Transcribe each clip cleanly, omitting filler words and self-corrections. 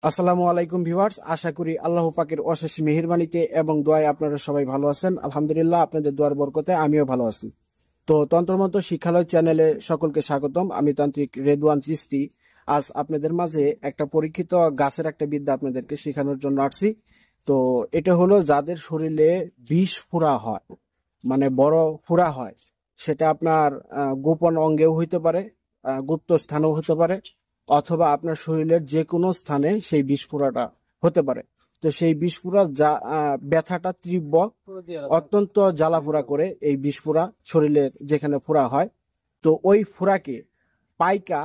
আসসালামু আলাইকুম ভিউয়ার্স, আশা করি আল্লাহ পাকের অশেষ মেহেরবানিতে এবং দোয়ায় আপনারা সবাই ভালো আছেন। আলহামদুলিল্লাহ, আপনাদের দোয়ার বরকতে আমিও ভালো আছি। তো তন্ত্রমন্ত্র শিক্ষালয় চ্যানেলে সকলকে স্বাগতম। আমি তান্ত্রিক রেদওয়ান চিস্তি। আজ আপনাদের মাঝে একটা পরীক্ষিত গাছের একটা বিদ্যা আপনাদেরকে শেখানোর জন্য আসছি। তো এটা হলো যাদের শরীরে বিষ ফোড়া হয়, মানে বড় ফোড়া হয়, সেটা আপনার গোপন অঙ্গেও হইতে পারে, গুপ্ত স্থানেও হতে পারে, অথবা আপনার শরীরের যে কোনো স্থানে সেই বিস্ফোরাটা হতে পারে। তো সেই বিস্ফোরা ব্যথাটা তীব্র, অত্যন্ত জ্বালাপোড়া করে এই বিস্ফোরা শরীরের যেখানে ফোড়া হয়। তো ওই ফোড়াকে পাইকা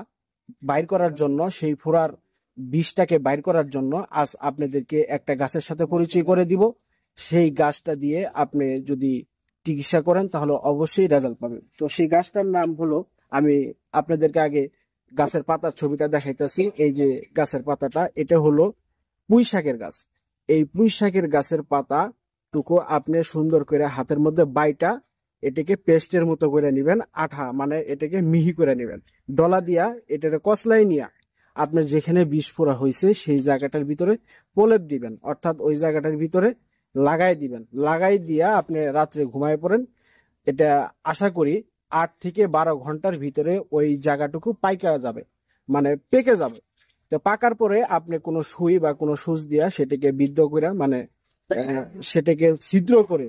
বাইর করার জন্য, সেই ফোড়ার বিষটাকে বাইর করার জন্য আজ আপনাদেরকে একটা গাছের সাথে পরিচয় করে দিব। সেই গাছটা দিয়ে আপনি যদি চিকিৎসা করেন তাহলে অবশ্যই রেজাল্ট পাবেন। তো সেই গাছটার নাম হলো, আমি আপনাদেরকে আগে গাছের পাতার ছবিটা দেখাইতেছি। এই যে গাছের পাতাটা, এটা হলো পুঁই শাকের গাছ। এই পুঁই শাকের গাছের পাতা টুকু আপনি সুন্দর করে হাতের মধ্যে বাইটা এটাকে পেস্টের মতো করে নিবেন, আঠা মানে এটাকে মিহি করে নিবেন। ডলা দিয়া এটাকে কসলাই নিয়া আপনার যেখানে বিষ ফোড়া হয়েছে সেই জায়গাটার ভিতরে প্রলেপ দিবেন, অর্থাৎ ওই জায়গাটার ভিতরে লাগাই দিবেন। লাগাই দিয়া আপনি রাত্রে ঘুমায় পড়েন। এটা আশা করি 8 থেকে 12 ঘন্টার ভিতরে ওই জায়গাটুকু পাইকা যাবে, মানে পেকে যাবে। তো পাকার পরে আপনি কোনো সুই বা কোনো সুচ দিয়া সেটাকে বিদ্ধ করে, মানে সেটাকে ছিদ্র করে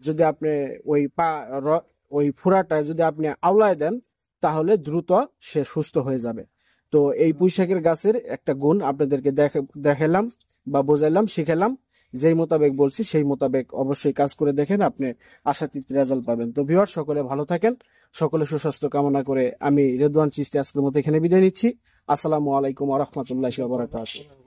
যদি আপনি ওই ওই ফোড়াটা যদি আপনি আওলায় দেন, তাহলে দ্রুত সে সুস্থ হয়ে যাবে। তো এই পুঁইশাকের গাছের একটা গুণ আপনাদেরকে দেখালাম বা বোঝাইলাম, শিখালাম। যেই মোতাবেক বলছি সেই মোতাবেক অবশ্যই কাজ করে দেখেন, আপনি আশাতীত রেজাল্ট পাবেন। তো ভিউয়ার, সকলে ভালো থাকেন, সকলে সুস্বাস্থ্য কামনা করে আমি রেদওয়ান চিস্তি আজকের মতো এখানে বিদায় নিচ্ছি। আসসালামু আলাইকুম ওয়া রাহমাতুল্লাহি ওয়া বারাকাতুহু।